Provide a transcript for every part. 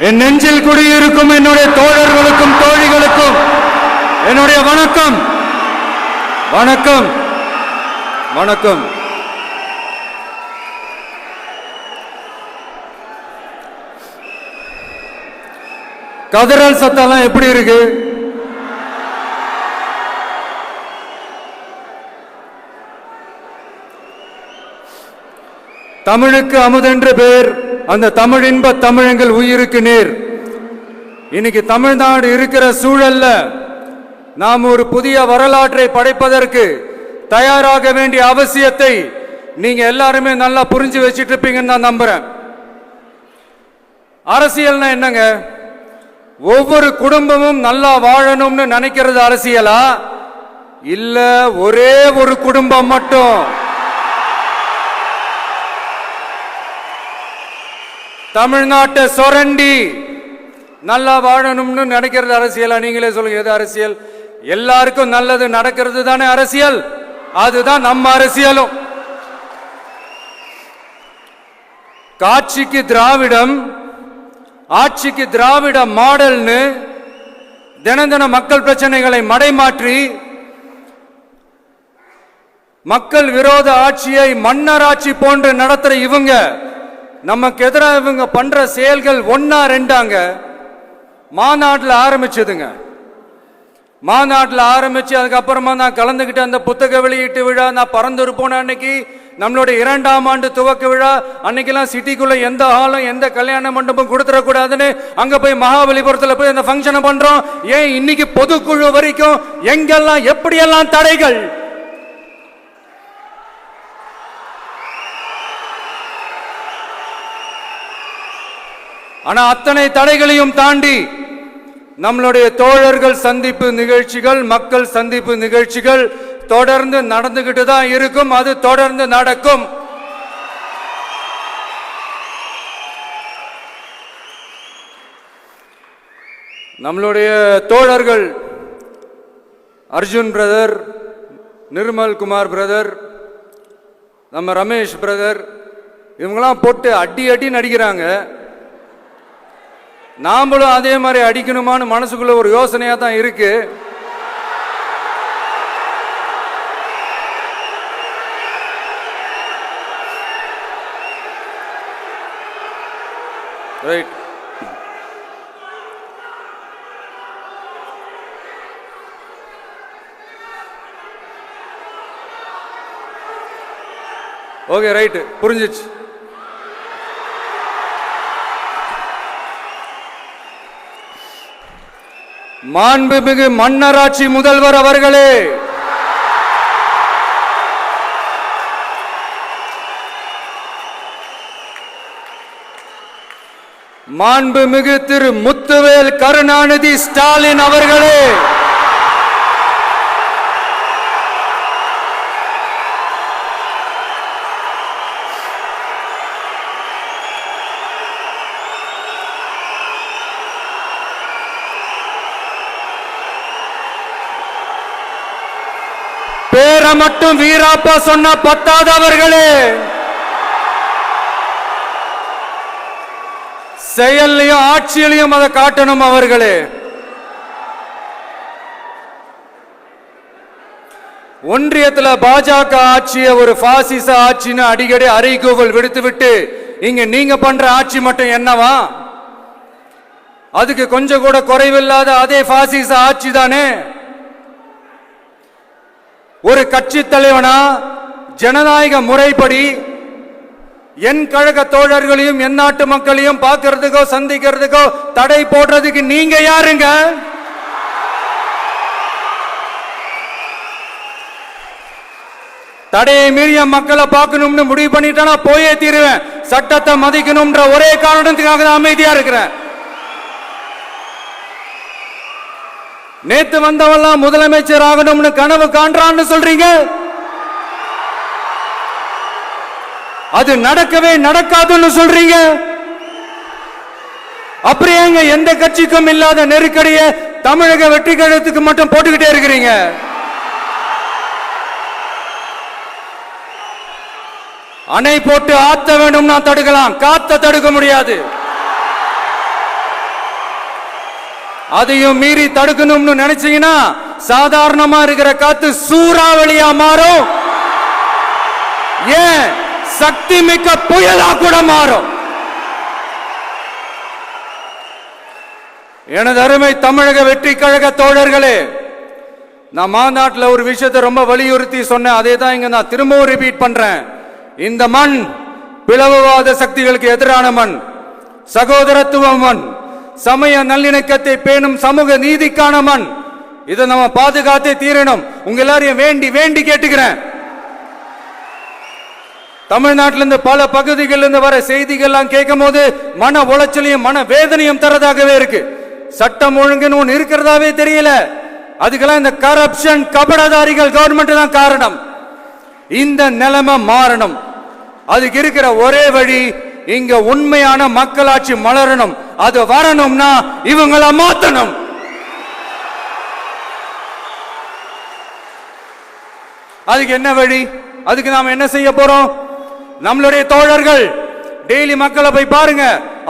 என் நெஞ்சில் குடியிருக்கும் என்னுடைய தோழர்களுக்கும் தோழிகளுக்கும் என்னுடைய வணக்கம். வணக்கம் வணக்கம். கதறல் சத்தம் எப்படி இருக்கு? தமிழுக்கு அமுதென்று பேர், அந்த தமிழ் இன்ப தமிழங்கள் உயிருக்கு நேர். இன்னைக்கு தமிழ்நாடு இருக்கிற சூழல்ல நாம் ஒரு புதிய வரலாற்றை படைப்பதற்கு தயாராக வேண்டிய அவசியத்தை நீங்க எல்லாருமே நல்லா புரிஞ்சு வச்சிட்டு இருப்பீங்கன்னு நான் நம்புறேன். அரசியல்னா என்னங்க? ஒவ்வொரு குடும்பமும் நல்லா வாழணும்னு நினைக்கிறது அரசியலா? இல்ல ஒரே ஒரு குடும்பம் மட்டும் தமிழ்நாட்டை சொரண்டி நல்லா வாழணும்னு நினைக்கிறது அரசியலா? நீங்களே சொல்லுங்க, எது அரசியல்? எல்லாருக்கும் நல்லது நடக்கிறது தானே அரசியல். அதுதான் நம்ம அரசியலும். காட்சிக்கு திராவிடம், ஆட்சிக்கு திராவிட மாடல்னு தினம் தினம் மக்கள் பிரச்சனைகளை மடைமாற்றி மக்கள் விரோத ஆட்சியை மன்னராட்சி போன்று நடத்துற இவங்க, நமக்கு எதிராக இவங்க பண்ற செயல்கள் ஒன்னா ரெண்டாங்க. மாநாட்டில் ஆரம்பிச்சதுங்க. மாநாட்டில் ஆரம்பிச்சு அதுக்கப்புறமா நான் கலந்துகிட்ட அந்த புத்தக வெளியீட்டு விழா, நான் பறந்துரு போன அன்னைக்கு நம்மளுடைய 2ஆம் ஆண்டு துவக்க விழா அன்னைக்கெல்லாம் சிட்டிக்குள்ள எந்த ஹாலும் எந்த கல்யாண மண்டபம் கொடுத்துடக்கூடாதுன்னு அங்க போய் மகாபலிபுரத்தில் போய் அந்த ஃபங்க்ஷனை பண்றோம். ஏன் இன்னைக்கு பொதுக்குழு வரைக்கும் எங்கெல்லாம் எப்படியெல்லாம் தடைகள்? ஆனா அத்தனை தடைகளையும் தாண்டி நம்மளுடைய தோழர்கள் சந்திப்பு நிகழ்ச்சிகள், மக்கள் சந்திப்பு நிகழ்ச்சிகள் தொடர்ந்து நடந்துகிட்டு தான் இருக்கும். அது தொடர்ந்து நடக்கும். நம்மளுடைய தோழர்கள் அர்ஜுன் பிரதர், நிர்மல் குமார் பிரதர், நம்ம ரமேஷ் பிரதர், இவங்கெல்லாம் போட்டு அடி அடி நடிக்கிறாங்க. நாமளும் அதே மாதிரி அடிக்கணுமான்னு மனசுக்குள்ள ஒரு யோசனையா தான் இருக்கு. ரைட். ஓகே, ரைட், புரிஞ்சிச்சு. மாண்புமிகு மன்னராட்சி முதல்வர் அவர்களே, மாண்புமிகு திரு முத்துவேல் கருணாநிதி ஸ்டாலின் அவர்களே, பேரை மட்டும் வீராப்பா சொன்ன பத்தாதவர்களே, செயல்லையும் ஆட்சியிலையும் அதை காட்டணும் அவர்களே. ஒன்றியத்தில் பாஜக ஆட்சியை ஒரு பாசிச ஆட்சின்னு அடிக்கடி அறைகூவல் விடுத்துவிட்டு இங்க நீங்க பண்ற ஆட்சி மட்டும் என்னவா? அதுக்கு கொஞ்சம் கூட குறைவில்லாத அதே பாசிச ஆட்சி தானே. ஒரு கட்சி தலைவனா ஜனநாயக முறைப்படி என் கழக தோழர்களையும் என் நாட்டு மக்களையும் பார்க்கறதுக்கோ சந்திக்கிறதுக்கோ தடை போடுறதுக்கு நீங்க யாருங்க? தடையை மீறிய மக்களை பார்க்கணும்னு முடிவு பண்ணிட்டா போயே தீருவேன். சட்டத்தை மதிக்கணும்ன்ற ஒரே காரணத்துக்காக தான் அமைதியா இருக்கிறேன். நேத்து வந்தவெல்லாம் முதலமைச்சர் ஆகணும்னு கனவு காண்றான்னு சொல்றீங்க. அது நடக்கவே நடக்காதுன்னு சொல்றீங்க. அப்படியே எந்த கட்சிக்கும் இல்லாத நெருக்கடிய தமிழக வெற்றி கழகத்துக்கு மட்டும் போட்டுக்கிட்டே இருக்கிறீங்க. அணை போட்டு ஆத்த வேண்டும்னா தடுக்கலாம், காத்த தடுக்க முடியாது. அதையும் மீறி தடுக்கணும்னு நினைச்சீங்கன்னா சாதாரணமா இருக்கிற காத்து சூறாவளியா மாறும், ஏன் சக்தி மிக்க புயலா கூட மாறும். எனது அருமை தமிழக வெற்றி கழக தோழர்களே, நான் மாநாட்டில் ஒரு விஷயத்தை ரொம்ப வலியுறுத்தி சொன்னேன். அதே தான் இங்க நான் திரும்பவும் ரிப்பீட் பண்றேன். இந்த மண் பிளவுவாத சக்திகளுக்கு எதிரான மண், சகோதரத்துவ மண், சமய நல்லிணக்கத்தை பேணும் சமூக நீதிக்கான மண். இதை நம்ம பாதுகாத்தே தீரணும். உங்க எல்லாரையும் வேண்டி வேண்டி கேட்டுக்கிறேன். தமிழ்நாட்டிலிருந்து பல பகுதிகளிலிருந்து வர செய்திகள்லாம் கேட்கும் போது மன உளைச்சலையும் மன வேதனையும் தரதாகவே இருக்கு. சட்டம் ஒழுங்குன்னு ஒன்று இருக்கிறதாவே தெரியல. அதுக்கெல்லாம் இந்த கரப்ஷன் கபடதாரிகள் கவர்மெண்ட் தான் காரணம். இந்த நிலைமை மாறணும். அதுக்கு இருக்கிற ஒரே வழி, இங்க உண்மையான மக்களாட்சி மலரணும். அது வரணும்னா இவங்கள மாத்தணும். அதுக்கு என்ன வழி? அதுக்கு நாம என்ன செய்ய போறோம்? நம்மளுடைய தோழர்கள் டெய்லி மக்களை போய் பாருங்க,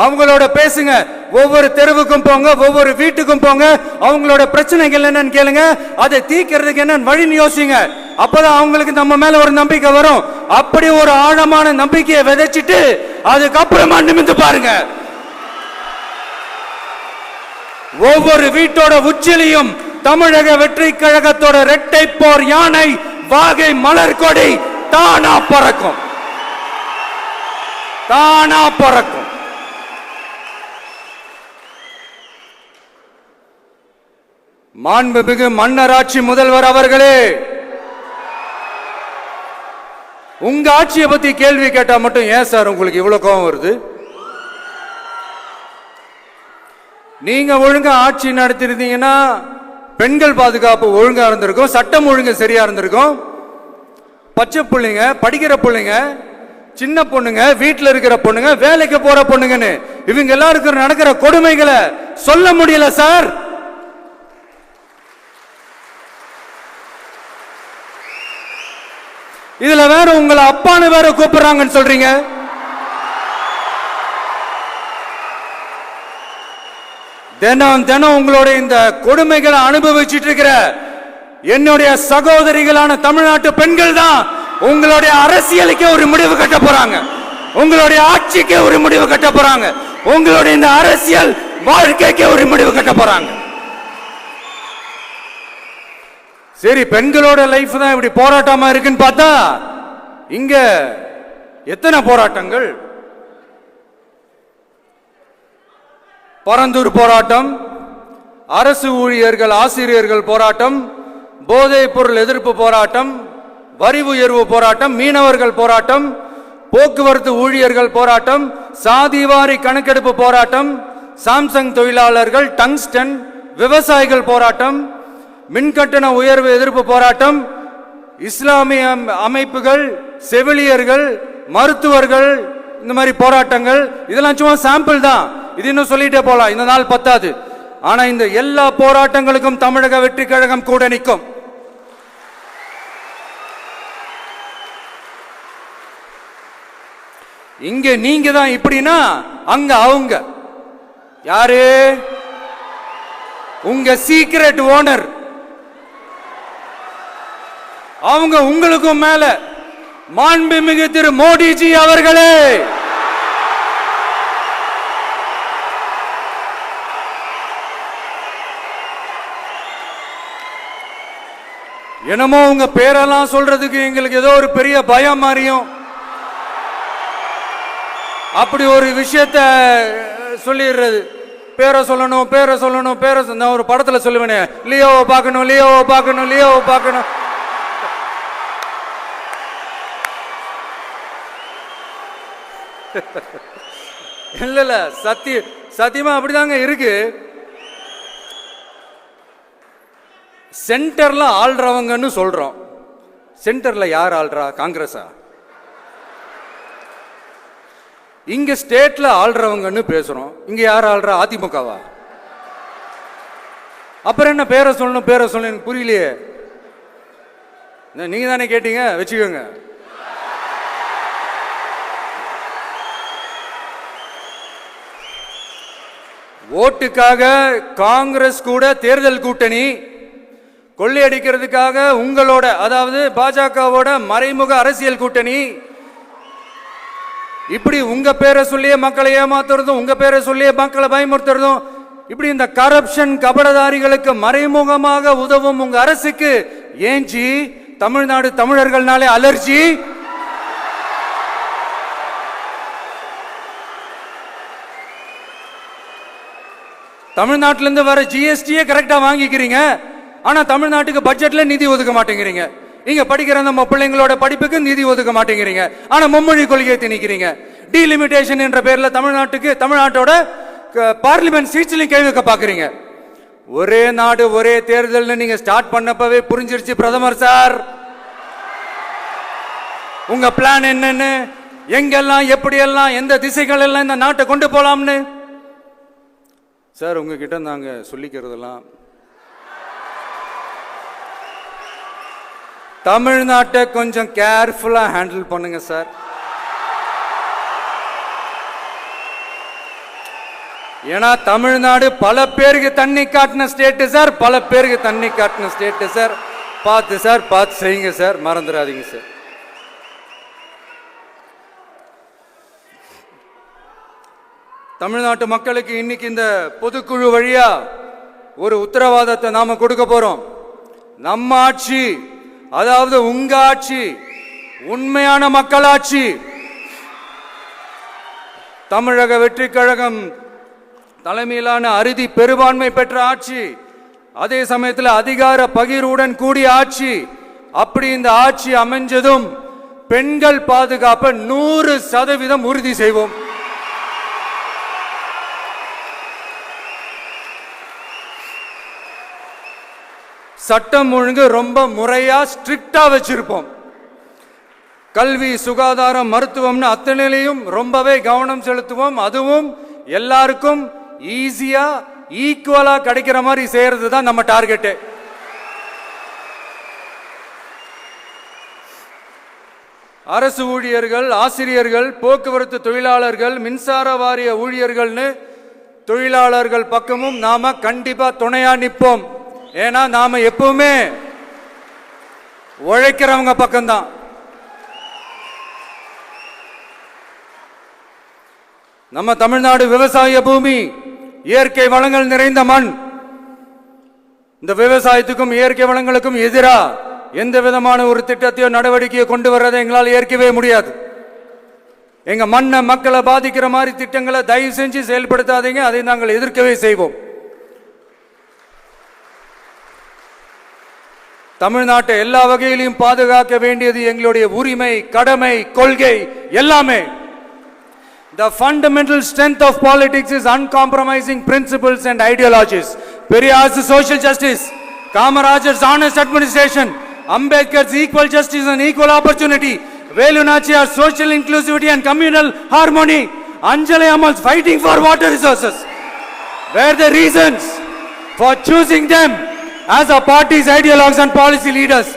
அவங்களோட பேசுங்க, ஒவ்வொரு தெருவுக்கும் போங்க, ஒவ்வொரு வீட்டுக்கும் போங்க, அவங்களோட பிரச்சனைகள் என்னன்னு கேளுங்க, அதை தீர்க்கிறதுக்கு என்ன வழின்னு யோசிங்க. அப்பதான் அவங்களுக்கு நம்ம மேல ஒரு நம்பிக்கை வரும். அப்படி ஒரு ஆழமான நம்பிக்கையை விதைச்சிட்டு அதுக்கப்புறமா நிமிந்து பாருங்க. ஒவ்வொரு வீட்டோட உச்சிலையும் தமிழக வெற்றி கழகத்தோட இரட்டை போர் யானை வாகை மலர் கொடி தானா பறக்கும், தானா பறக்கும். மாண்புமிகு மன்னராட்சி முதல்வர் அவர்களே, உங்க ஆட்சியை பத்தி கேள்வி கேட்டா மட்டும் ஏன் சார் உங்களுக்கு இவ்வளவு கோபம் வருது? நீங்க ஒழுங்கா ஆட்சி நடத்திருந்தீங்கன்னா பெண்கள் பாதுகாப்பு ஒழுங்கா இருந்திருக்கும், சட்டம் ஒழுங்கு சரியா இருந்திருக்கும். பச்சை பிள்ளைங்க, படிக்கிற பிள்ளைங்க, சின்ன பொண்ணுங்க, வீட்டுல இருக்கிற பொண்ணுங்க, வேலைக்கு போற பொண்ணுங்கன்னு இவங்க எல்லாருக்கும் நடக்கிற கொடுமைகளை சொல்ல முடியல சார். இதுல வேற உங்களை அப்பான்னு வேற கூப்பிடுறாங்கன்னு சொல்றீங்க. தினம் தினம் உங்களுடைய இந்த கொடுமைகளை அனுபவிச்சுட்டு இருக்கிற என்னுடைய சகோதரிகளான தமிழ்நாட்டு பெண்கள் தான் உங்களுடைய அரசியலுக்கு ஒரு முடிவு கட்ட போறாங்க, உங்களுடைய ஆட்சிக்கு ஒரு முடிவு கட்ட போறாங்க, உங்களுடைய இந்த அரசியல் வாழ்க்கைக்கு ஒரு முடிவு கட்ட போறாங்க. சரி, பெண்களோட லைஃப் தான் இப்படி போராட்டமா இருக்குன்னு பார்த்தா இங்க எத்தனை போராட்டங்கள்? பரந்தூர் போராட்டம், அரசு ஊழியர்கள் ஆசிரியர்கள் போராட்டம், போதைப் பொருள் எதிர்ப்பு போராட்டம், வரி உயர்வு போராட்டம், மீனவர்கள் போராட்டம், போக்குவரத்து ஊழியர்கள் போராட்டம், சாதிவாரி கணக்கெடுப்பு போராட்டம், சாம்சங் தொழிலாளர்கள், டங்ஸ்டன், விவசாயிகள் போராட்டம், மின்கட்டண உயர்வு எதிர்ப்பு போராட்டம், இஸ்லாமிய அமைப்புகள், செவிலியர்கள், மருத்துவர்கள், இந்த மாதிரி போராட்டங்கள். இதெல்லாம் சும்மா சாம்பிள் தான். இது இன்னும் சொல்லிட்டே போலாம், இந்த நாள் பத்தாது. ஆனா இந்த எல்லா போராட்டங்களுக்கும் தமிழக வெற்றி கழகம் கூட நிற்கும். இங்க நீங்க தான் இப்படின்னா அங்க அவங்க யாரு? உங்க சீக்ரெட் ஓனர். அவங்க உங்களுக்கும் மேல மாண்புமிகு திரு மோடிஜி அவர்களே, என்னமோ உங்க பேரெல்லாம் சொல்றதுக்கு எங்களுக்கு ஏதோ ஒரு பெரிய பயம் மாறியும் அப்படி ஒரு விஷயத்த சொல்லிடுறது. பேரை சொல்லணும், பேரை சொல்லணும், பேரை நான் ஒரு படத்துல சொல்லுவேனே, லியோவை பார்க்கணும், லியோவை பார்க்கணும், லியோவை பார்க்கணும். இல்ல இல்ல, சத்தியமா அப்படிதாங்க இருக்கு. சென்டர்ல ஆள்றவங்கன்னு சொல்றோம். சென்டர்ல யார் ஆள்றா? காங்கிரஸா? இங்க ஸ்டேட்ல ஆள்றவங்கன்னு பேசுறோம். இங்க யார் ஆள்றா? அதிமுகவா? அப்புறம் என்ன பேரை சொல்லணும், பேரை சொல்லணும்? புரியலையே. நீங்க தானே கேட்டீங்க, வச்சுக்கோங்க. ஓட்டுக்காக காங்கிரஸ் கூட தேர்தல் கூட்டணி, கொள்ளையடிக்கிறதுக்காக உங்களோட அதாவது பாஜகவோட மறைமுக அரசியல் கூட்டணி, இப்படி உங்க பேரை சொல்லியே மக்களை ஏமாத்துறதும் உங்க பேரை சொல்லியே மக்களை பயமுறுத்துறதும், இப்படி இந்த கரப்ஷன் கபடதாரிகளுக்கு மறைமுகமாக உதவும் உங்க அரசுக்கு ஏஞ்சி தமிழ்நாடு தமிழர்கள்னாலே அலர்ஜி. தமிழ்நாட்டிலிருந்து வர ஜிஎஸ்டியே கரெக்டா வாங்கிக்கிறீங்க, ஆனா தமிழ்நாட்டுக்கு பட்ஜெட்ல நிதி ஒதுக்க மாட்டேங்கிறீங்க. இங்க படிக்கிற நம்ம பிள்ளைங்களோட படிப்புக்கு நிதி ஒதுக்க மாட்டேங்கிறீங்க, ஆனா மும்மொழி கொள்கையை திணிக்கிறீங்க. டீலிமிட்டேஷன் என்ற பேர்ல தமிழ்நாட்டோட பார்லிமெண்ட் சீட்ஸ்லயும் கை வைக்க பாக்குறீங்க. ஒரே நாடு ஒரே தேர்தல் நீங்க ஸ்டார்ட் பண்ணப்பவே புரிஞ்சிருச்சு பிரதமர் சார் உங்க பிளான் என்னன்னு, எங்கெல்லாம் எப்படியெல்லாம் எந்த திசைகள் எல்லாம் இந்த நாட்டை கொண்டு போலாம்னு. சார் உங்ககிட்ட நாங்க சொல்லிக்கிறதெல்லாம் தமிழ்நாட்டை கொஞ்சம் கேர்ஃபுல்லா ஹேண்டில் பண்ணுங்க சார். ஏன்னா தமிழ்நாடு பல பேருக்கு தண்ணி காட்டின ஸ்டேட் சார், பல பேருக்கு தண்ணி காட்டின ஸ்டேட் சார். பார்த்து சார், பார்த்து செய்யுங்க சார், மறந்துடாதீங்க சார். தமிழ்நாட்டு மக்களுக்கு இன்னைக்கு இந்த பொதுக்குழு வழியா ஒரு உத்தரவாதத்தை நாம கொடுக்க போறோம். நம்ம ஆட்சி, அதாவது உங்க ஆட்சி, உண்மையான மக்களாட்சி, தமிழக வெற்றி கழகம் தலைமையிலான அறுதி பெரும்பான்மை பெற்ற ஆட்சி, அதே சமயத்தில் அதிகார பகிர்வுடன் கூடிய ஆட்சி. அப்படி இந்த ஆட்சி அமைஞ்சதும் பெண்கள் பாதுகாப்பை 100% உறுதி செய்வோம். சட்டம் ஒழுங்கு ரொம்ப முறையா ஸ்ட்ரிக்டா வச்சிருப்போம். கல்வி, சுகாதாரம், மருத்துவம்னு அத்தனையிலையும் ரொம்பவே கவனம் செலுத்துவோம். அதுவும் எல்லாருக்கும் ஈஸியா ஈக்குவலா கிடைக்கிற மாதிரி செய்யறது தான் நம்ம டார்கெட். அரசு ஊழியர்கள், ஆசிரியர்கள், போக்குவரத்து தொழிலாளர்கள், மின்சார வாரிய ஊழியர்கள்னு தொழிலாளர்கள் பக்கமும் நாம கண்டிப்பா துணையா நிற்போம். ஏன்னா நாம எப்பவுமே உழைக்கிறவங்க பக்கம்தான். நம்ம தமிழ்நாடு விவசாய பூமி, இயற்கை வளங்கள் நிறைந்த மண். இந்த விவசாயத்துக்கும் இயற்கை வளங்களுக்கும் எதிரா எந்த விதமான ஒரு திட்டத்தையோ நடவடிக்கையோ கொண்டு வர்றதை எங்களால் ஏற்கவே முடியாது. எங்க மண்ணை மக்களை பாதிக்கிற மாதிரி திட்டங்களை தயவு செஞ்சு செயல்படுத்தாதீங்க, அதை நாங்கள் எதிர்க்கவே செய்வோம். தமிழ்நாட்டை எல்லா வகையிலும் பாதுகாக்க வேண்டியது எங்களுடைய உரிமை, கடமை, கொள்கை எல்லாமே. The fundamental strength of politics is uncompromising principles and ideologies. Periyar's social justice, Kamarajar's honest administration, Ambedkar's equal justice and equal opportunity, Velu Nachiyar's social inclusivity and communal harmony, Anjali Ammal's fighting for water resources were the reasons for choosing them as our party's ideologues and policy leaders.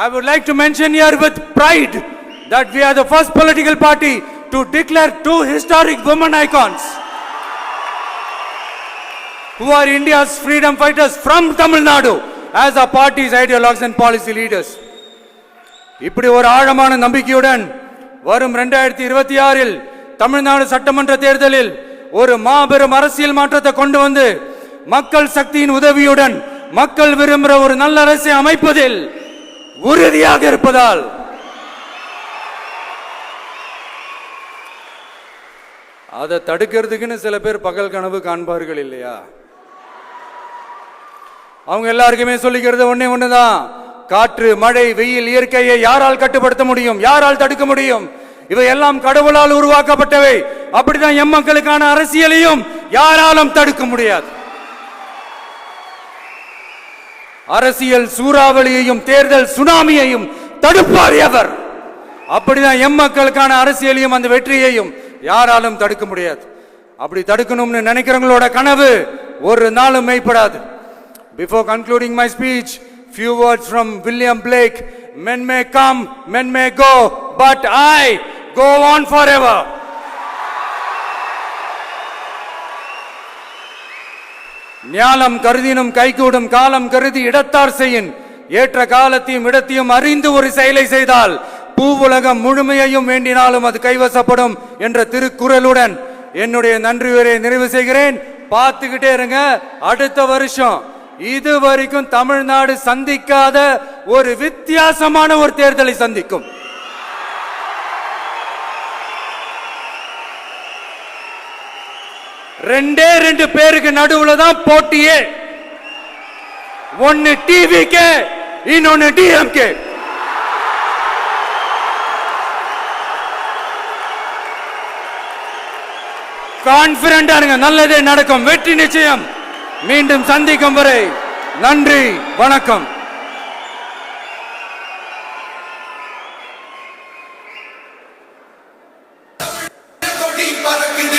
I would like to mention here with pride that we are the first political party to declare two historic women icons who are India's freedom fighters from Tamil Nadu as our party's ideologues and policy leaders. இப்படி ஒரு ஆழமான நம்பிக்கையுடன் வரும் 2026 தமிழ்நாடு சட்டமன்ற தேர்தலில் ஒரு மாபெரும் அரசியல் மாற்றத்தை கொண்டு வந்து மக்கள் சக்தியின் உதவியுடன் மக்கள் விரும்புகிற ஒரு நல்ல அரசை அமைப்பதில் உறுதியாக இருப்பதால் அதை தடுக்கிறதுக்குன்னு சில பேர் பகல் கனவு காண்பார்கள் இல்லையா? அவங்க எல்லாருக்குமே சொல்லிக்கிறது ஒண்ணே ஒண்ணுதான், காற்று, மழை, வெயில், இயற்கையை யாரால் கட்டுப்படுத்த முடியும்? யாரால் தடுக்க முடியும்? இவை எல்லாம் கடவுளால் உருவாக்கப்பட்டவை. அப்படிதான் எம் மக்களுக்கான அரசியலையும் யாராலும் தடுக்க முடியாது. அரசியல் சூறாவளியையும் தேர்தல் சுனாமியையும் தடுப்பார் எவர். அப்படிதான் எம் மக்களுக்கான அரசியலையும் அந்த வெற்றியையும் யாராலும் தடுக்க முடியாது. அப்படி தடுக்கணும்னு நினைக்கிறவங்களோட கனவு ஒரு நாளும் மெய்ப்படாது. Before concluding my speech, few words from William Blake. Men may come, men may go, but I go on forever. ஞாலம் கருதினும் கைகூடும் காலம் கருதி இடத்தார் செய்யின் ஏற்ற காலத்தையும் இடத்தையும் அறிந்து ஒரு செயலை செய்தால் பூவுலகம் முழுமையையும் வேண்டினாலும் அது கைவசப்படும் என்ற திருக்குறளுடன் என்னுடைய நன்றி உரையை நிறைவு செய்கிறேன். பார்த்துக்கிட்டே இருங்க. அடுத்த வருஷம் இது வரைக்கும் தமிழ்நாடு சந்திக்காத ஒரு வித்தியாசமான ஒரு தேர்தலை சந்திக்கும். ரெண்டே ரெண்டு பேருக்கு நடுவுல தான் போட்டியே. ஒன்னு டிவிகே, இன்னொன்னு டிஎம்கே. கான்பிடண்டா இருங்க, நல்லதே நடக்கும், வெற்றி நிச்சயம். மீண்டும் சந்திக்கும் வரை நன்றி, வணக்கம். பறக்குது